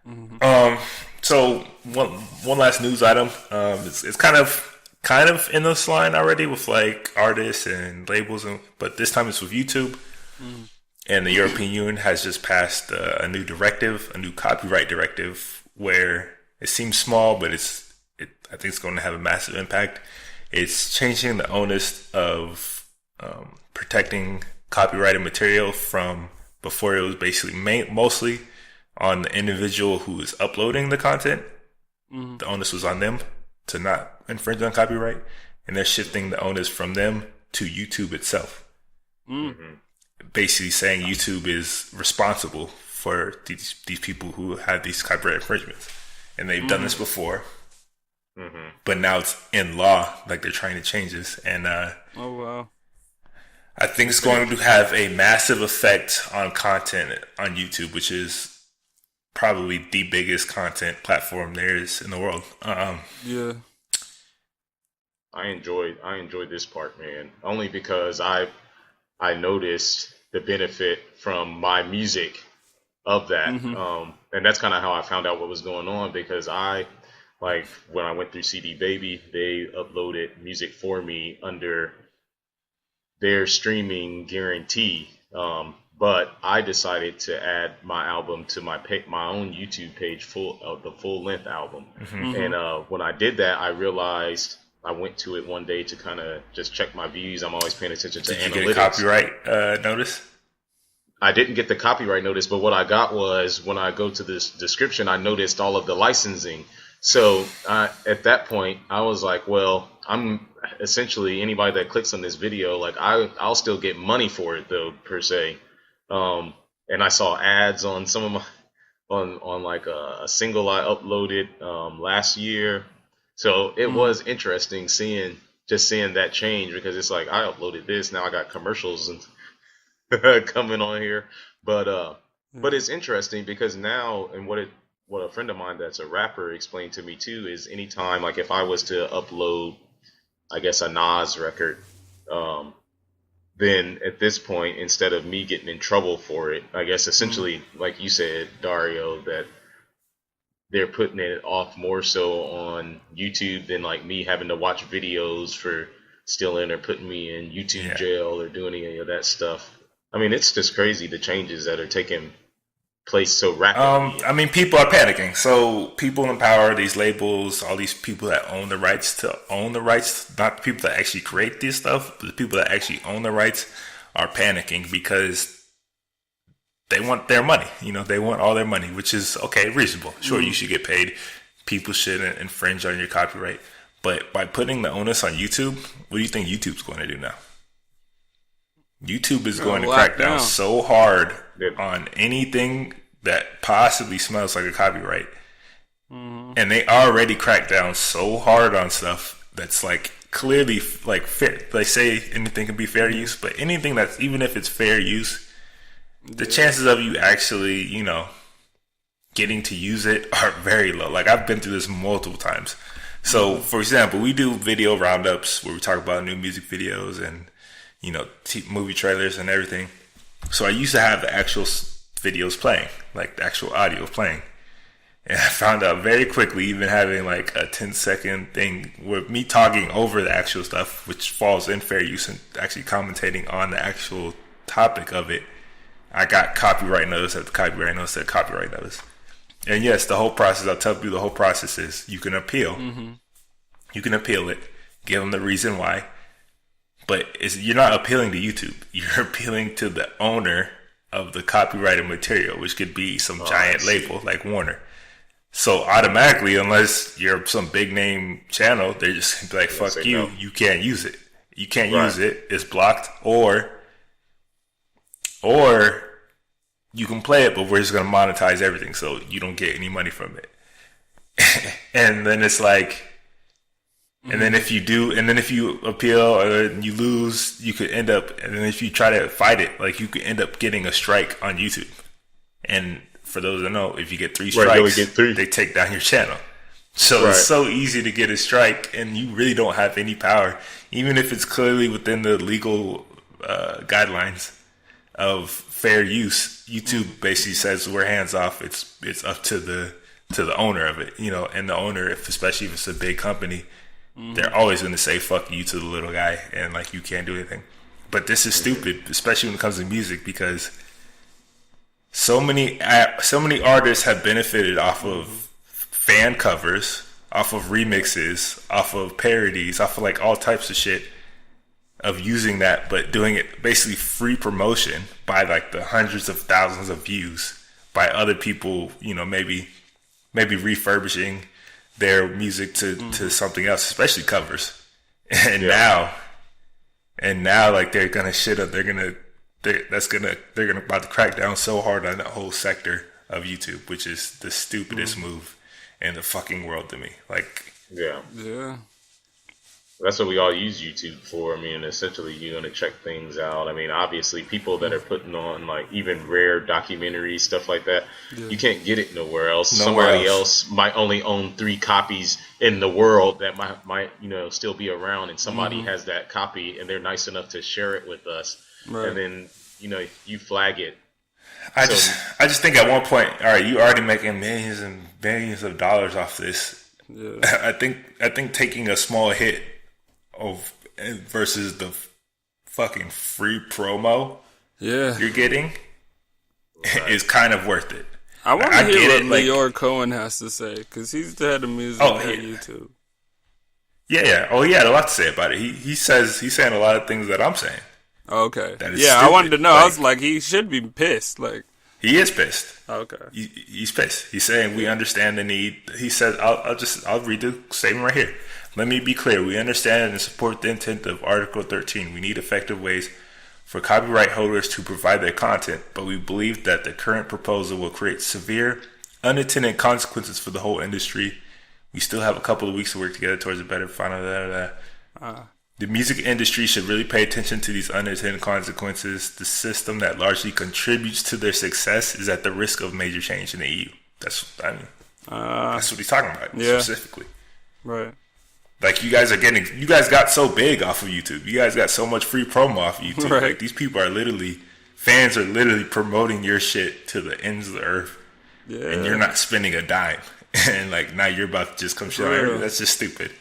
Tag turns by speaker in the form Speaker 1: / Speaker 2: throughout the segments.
Speaker 1: Mm-hmm.
Speaker 2: So one last news item. It's kind of in this line already with like artists and labels, but this time it's with YouTube.
Speaker 1: Mm-hmm.
Speaker 2: And the European Union has just passed a new directive, a new copyright directive, where it seems small, but I think it's going to have a massive impact. It's changing the onus of protecting copyrighted material from before it was basically mostly on the individual who is uploading the content.
Speaker 1: Mm-hmm.
Speaker 2: The onus was on them to not infringe on copyright, and they're shifting the onus from them to YouTube itself.
Speaker 1: Mm-hmm.
Speaker 2: Basically saying YouTube is responsible for these people who have these copyright infringements. And they've done this before.
Speaker 3: Mm-hmm.
Speaker 2: But now it's in law, like they're trying to change this. And
Speaker 1: oh wow.
Speaker 2: I think it's going to have a massive effect on content on YouTube, which is probably the biggest content platform there is in the world.
Speaker 1: Yeah.
Speaker 3: I enjoyed this part, man. Only because I noticed the benefit from my music of that.
Speaker 1: Mm-hmm.
Speaker 3: And that's kind of how I found out what was going on, because like when I went through CD Baby, they uploaded music for me under their streaming guarantee. But I decided to add my album to my own YouTube page, the full length album.
Speaker 2: Mm-hmm.
Speaker 3: And when I did that, I realized I went to it one day to kind of just check my views. I'm always paying attention to analytics.
Speaker 2: Did you get a copyright notice?
Speaker 3: I didn't get the copyright notice, but what I got was when I go to this description, I noticed all of the licensing. So at that point, I was like, well, I'm essentially anybody that clicks on this video, like I'll still get money for it though, per se. And I saw ads on some of my on like a single I uploaded last year. So it was interesting seeing that change, because it's like I uploaded this, now I got commercials and coming on here. But it's interesting because now, and what a friend of mine that's a rapper explained to me too, is anytime, like if I was to upload, I guess, a Nas record, then at this point, instead of me getting in trouble for it, I guess essentially, like you said, Dario, that they're putting it off more so on YouTube than like me having to watch videos for stealing or putting me in YouTube jail or doing any of that stuff. I mean, it's just crazy, the changes that are taking place so rapidly.
Speaker 2: I mean, people are panicking. So people in power, these labels, all these people that own the rights, not the people that actually create this stuff, but the people that actually own the rights are panicking because they want their money. They want all their money, which is okay, reasonable. Sure, you should get paid. People shouldn't infringe on your copyright. But by putting the onus on YouTube, what do you think YouTube's going to do now? YouTube is going to crack down so hard on anything that possibly smells like a copyright.
Speaker 1: Mm-hmm.
Speaker 2: And they already cracked down so hard on stuff that's like clearly like fair. They say anything can be fair use, but anything that's, even if it's fair use, the chances of you actually, getting to use it are very low. Like I've been through this multiple times. So, for example, we do video roundups where we talk about new music videos and movie trailers and everything. So I used to have the actual videos playing, like the actual audio playing. And I found out very quickly, even having like a 10-second thing with me talking over the actual stuff, which falls in fair use and actually commentating on the actual topic of it, I got copyright notice after copyright notice after copyright notice. And yes, the whole process, I'll tell you, the whole process is you can appeal.
Speaker 1: Mm-hmm.
Speaker 2: You can appeal it, give them the reason why. But you're not appealing to YouTube. You're appealing to the owner of the copyrighted material, which could be some giant label like Warner. So automatically, unless you're some big name channel, they're just gonna be like, fuck you, you can't use it. You can't use it. It's blocked. Or you can play it, but we're just going to monetize everything so you don't get any money from it. And then it's like, and then if you appeal or you lose, you could end up, and then if you try to fight it, like you could end up getting a strike on YouTube. And for those that know, if you get 3 strikes, they take down your channel. So it's so easy to get a strike, and you really don't have any power, even if it's clearly within the legal guidelines of fair use, YouTube basically says we're hands off. It's up to the owner of it, and the owner, especially if it's a big company, they're always going to say "fuck you" to the little guy, and like you can't do anything. But this is stupid, especially when it comes to music, because so many artists have benefited off of fan covers, off of remixes, off of parodies, off of like all types of shit, of using that, but doing it basically free promotion by like the hundreds of thousands of views by other people, maybe refurbishing their music to something else, especially covers. And now like they're gonna shit up. They're gonna about to crack down so hard on that whole sector of YouTube, which is the stupidest move in the fucking world to me. Like,
Speaker 1: Yeah.
Speaker 3: That's what we all use YouTube for. I mean, essentially, you're going to check things out. I mean, obviously, people that are putting on, like, even rare documentaries, stuff like that, you can't get it nowhere else. Somebody else might only own 3 copies in the world that might still be around, and somebody has that copy, and they're nice enough to share it with us. Right. And then, you flag it.
Speaker 2: I just think at one point, all right, you already making millions and billions of dollars off this.
Speaker 1: Yeah.
Speaker 2: I think taking a small hit versus the fucking free promo you're getting is kind of worth it.
Speaker 1: I want to hear what Leor Cohen has to say, because he's the head of music at YouTube.
Speaker 2: Yeah. Oh, he had a lot to say about it. He's saying a lot of things that I'm saying.
Speaker 1: Okay.
Speaker 2: That is
Speaker 1: stupid. I wanted to know.
Speaker 2: Like,
Speaker 1: I was like, he should be pissed. Like,
Speaker 2: he is pissed.
Speaker 1: Okay.
Speaker 2: He's pissed. He's saying we understand the need. He said, I'll read the statement right here. Let me be clear. We understand and support the intent of Article 13. We need effective ways for copyright holders to provide their content, but we believe that the current proposal will create severe, unintended consequences for the whole industry. We still have a couple of weeks to work together towards a better final. The music industry should really pay attention to these unintended consequences. The system that largely contributes to their success is at the risk of major change in the EU. That's what he's talking about specifically.
Speaker 1: Right.
Speaker 2: Like, you guys got so big off of YouTube. You guys got so much free promo off of YouTube.
Speaker 1: Right.
Speaker 2: Like, these people fans are literally promoting your shit to the ends of the earth. Yeah. And you're not spending a dime. And like, now you're about to just come shit on everything. That's just stupid.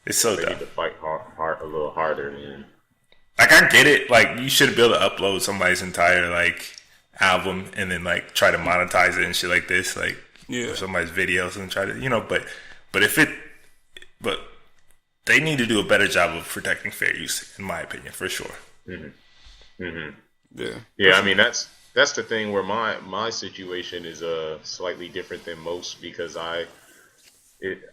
Speaker 2: It's so dumb.
Speaker 3: Need to fight hard, a little harder, man.
Speaker 2: Like, I get it. Like, you shouldn't be able to upload somebody's entire like album and then like try to monetize it and shit like this, like or somebody's videos and try to but they need to do a better job of protecting fair use, in my opinion, for sure.
Speaker 3: Yeah. I mean, that's the thing where my situation is slightly different than most, because I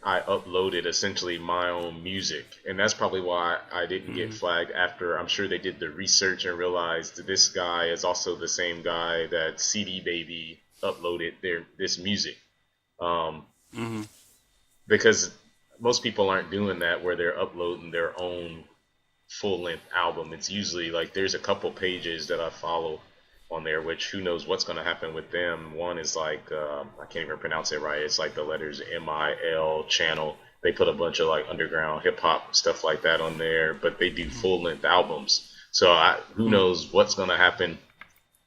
Speaker 3: uploaded essentially my own music, and that's probably why I didn't get flagged. After I'm sure they did the research and realized that this guy is also the same guy that CD Baby uploaded this music, because most people aren't doing that where they're uploading their own full-length album. It's usually like there's a couple pages that I follow on there, which who knows what's going to happen with them. One is like I can't even pronounce it right. It's like the letters MIL channel. They put a bunch of like underground hip hop stuff like that on there, but they do full-length albums. So who knows what's going to happen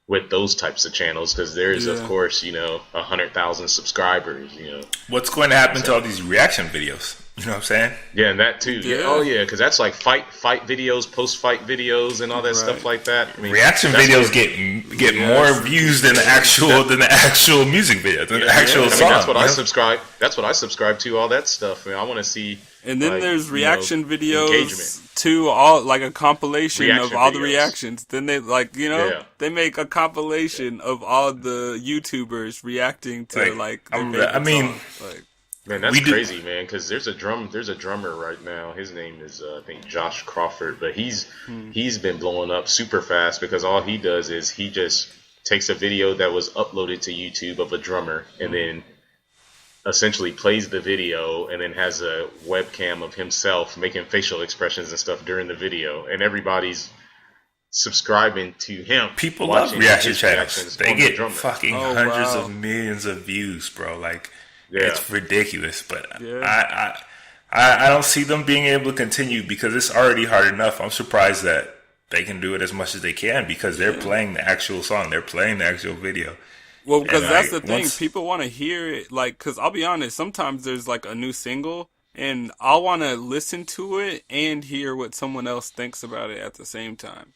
Speaker 3: with those types of channels, because there's of course 100,000 subscribers.
Speaker 2: What's going to happen to all these reaction videos? You know what I'm saying?
Speaker 3: Yeah, and that too. Yeah. Oh yeah, because that's like fight videos, post-fight videos, and all that stuff like that. I mean,
Speaker 2: reaction videos get more views than the actual music video, than the actual song.
Speaker 3: I mean, that's what I subscribe. That's what I subscribe to. All that stuff. I mean, I want to see.
Speaker 1: And then there's reaction videos to all, like a compilation of all the reactions. Then they they make a compilation of all the YouTubers reacting to
Speaker 3: Man, that's crazy, man. Because there's a drummer right now. His name is I think Josh Crawford, but he's been blowing up super fast, because all he does is he just takes a video that was uploaded to YouTube of a drummer, and then essentially plays the video, and then has a webcam of himself making facial expressions and stuff during the video, and everybody's subscribing to him.
Speaker 2: People love reaction channels. They get fucking hundreds of millions of views, bro. Like. Yeah. It's ridiculous, but I don't see them being able to continue, because it's already hard enough. I'm surprised that they can do it as much as they can because they're playing the actual song, they're playing the actual video.
Speaker 1: Well, because that's the thing, people want to hear it. Like, because I'll be honest, sometimes there's like a new single, and I'll want to listen to it and hear what someone else thinks about it at the same time.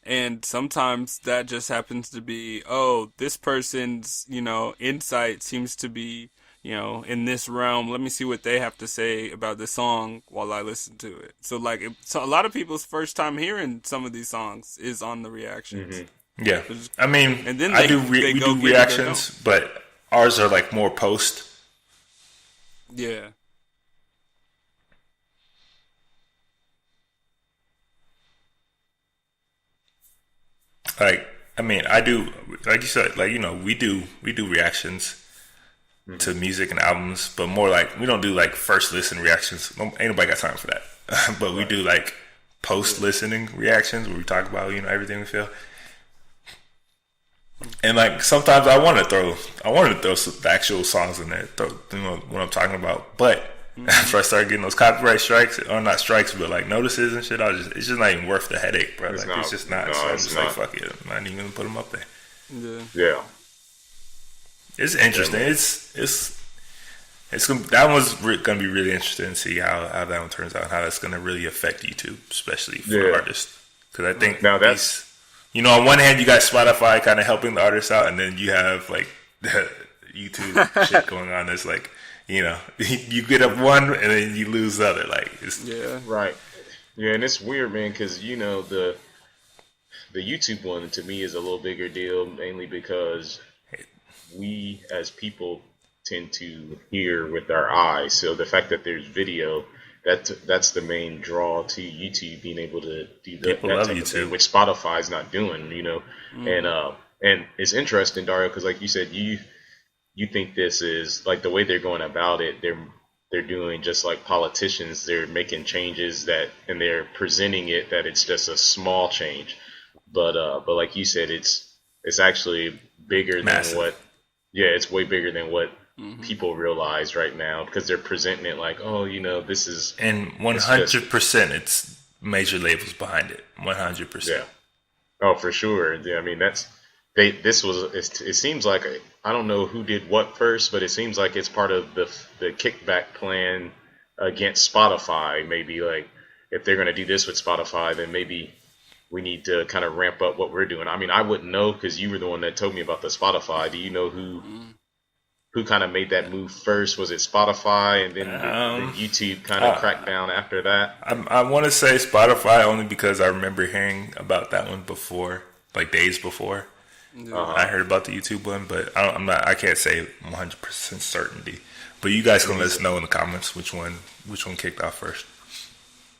Speaker 1: And sometimes that just happens to be, oh, this person's, insight seems to be, in this realm. Let me see what they have to say about the song while I listen to it. So, so a lot of people's first time hearing some of these songs is on the reactions.
Speaker 2: Mm-hmm. Yeah. I mean,
Speaker 1: and then
Speaker 2: we do reactions, but ours are like more post.
Speaker 1: Yeah.
Speaker 2: Like, I mean, I do, like you said, like, we do reactions to music and albums, but more like, we don't do like first listen reactions. Ain't nobody got time for that. But we do like post listening reactions where we talk about, everything we feel. And like, sometimes I want to throw some actual songs in there, what I'm talking about. But after I start getting those copyright strikes, or not strikes, but like notices and shit, it's just not even worth the headache, bro. It's just not. No, so I'm just like, fuck it, I'm not even gonna put them up there.
Speaker 3: Yeah.
Speaker 2: It's interesting. It's that one's gonna be really interesting to see how that one turns out, and how that's gonna really affect YouTube, especially for artists. Because I think
Speaker 3: now that's
Speaker 2: on one hand you got Spotify kind of helping the artists out, and then you have like the YouTube shit going on. That's like, you get up one and then you lose the other. Like,
Speaker 3: right. Yeah, and it's weird, man, because the YouTube one to me is a little bigger deal, mainly because we as people tend to hear with our eyes. So the fact that there's video, that's the main draw to YouTube, being able to do that type of thing, which Spotify's not doing. And it's interesting, Dario, because like you said, you think this is like the way they're going about it. They're doing just like politicians. They're making changes and they're presenting it that it's just a small change, but like you said, it's actually bigger than what. Yeah, it's way bigger than what people realize right now, because they're presenting it like, oh, this is,
Speaker 2: and 100%, it's major labels behind it. 100%.
Speaker 3: Yeah. Oh, for sure. Yeah, I mean it seems like, I don't know who did what first, but it seems like it's part of the kickback plan against Spotify. Maybe like, if they're going to do this with Spotify, then maybe we need to kind of ramp up what we're doing. I mean, I wouldn't know, because you were the one that told me about the Spotify. Do you know who kind of made that move first? Was it Spotify, and then the YouTube kind of cracked down after that?
Speaker 2: I want to say Spotify, only because I remember hearing about that one before, like days before. I heard about the YouTube one, but I can't say 100% certainty. But you guys can let us know in the comments which one kicked off first.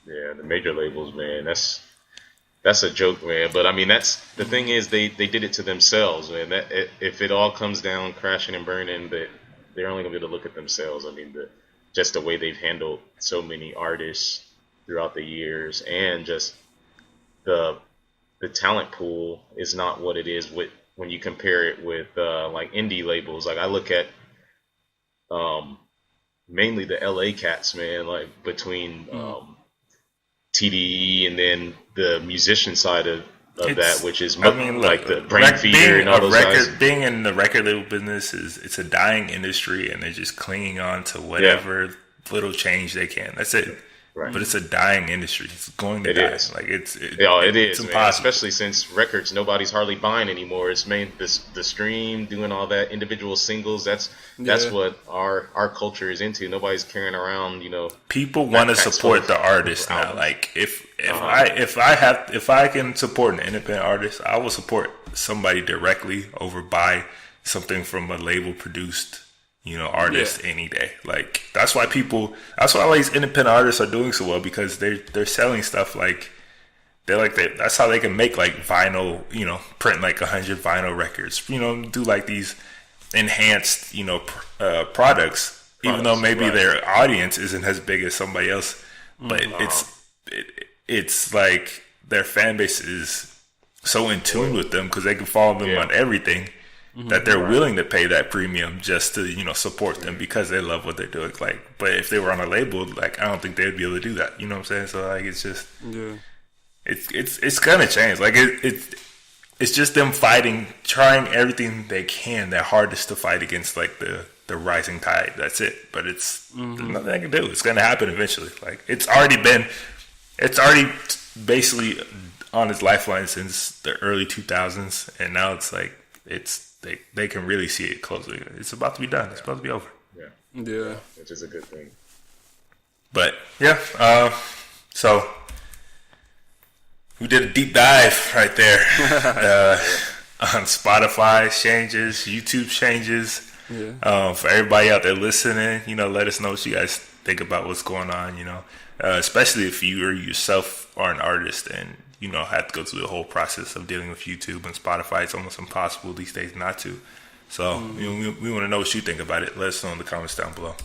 Speaker 3: Yeah, the major labels, man, that's a joke, man. But I mean, that's the thing is they did it to themselves, man. If it all comes down crashing and burning, that they're only gonna be able to look at themselves. I mean, just the way they've handled so many artists throughout the years, and just the talent pool is not what it is when you compare it with like indie labels. Like, I look at mainly the LA cats, man. Like, between TDE and then the musician side of that, which is like the Brain Feeder and all those guys.
Speaker 2: Being in the record label business it's a dying industry, and they're just clinging on to whatever little change they can. That's it. Right. But it's a dying industry. It's going to die. Like, it is.
Speaker 3: It's impossible. Man. Especially since records, nobody's hardly buying anymore. It's the stream, doing all that, individual singles. That's what our culture is into. Nobody's carrying around,
Speaker 2: People want to support the artist now. Albums. Like, if I can support an independent artist, I will support somebody directly over buy something from a label produced artists any day. Like, that's why all these independent artists are doing so well, because they're selling stuff like that's how they can make like vinyl, print like 100 vinyl records, do like these enhanced, products, even though maybe their audience isn't as big as somebody else, but it's like their fan base is so in tune with them, because they can follow them on everything. That they're willing to pay that premium just to, support them, because they love what they're doing. Like, but if they were on a label, like, I don't think they'd be able to do that. You know what I'm saying? So like, it's just, it's gonna change. Like it's just them fighting, trying everything they can, their hardest to fight against like the rising tide. That's it. But there's nothing they can do. It's gonna happen eventually. Like it's already basically on its lifeline since the early 2000s, and now it's like they can really see it closely. It's about to be done. It's about to be over.
Speaker 1: Yeah,
Speaker 3: which is a good thing.
Speaker 2: But yeah, so we did a deep dive right there on Spotify changes, YouTube changes.
Speaker 1: yeah.
Speaker 2: For everybody out there listening, let us know what you guys think about what's going on. Especially if you or yourself are an artist and have to go through the whole process of dealing with YouTube and Spotify. It's almost impossible these days not to. So we want to know what you think about it. Let us know in the comments down below.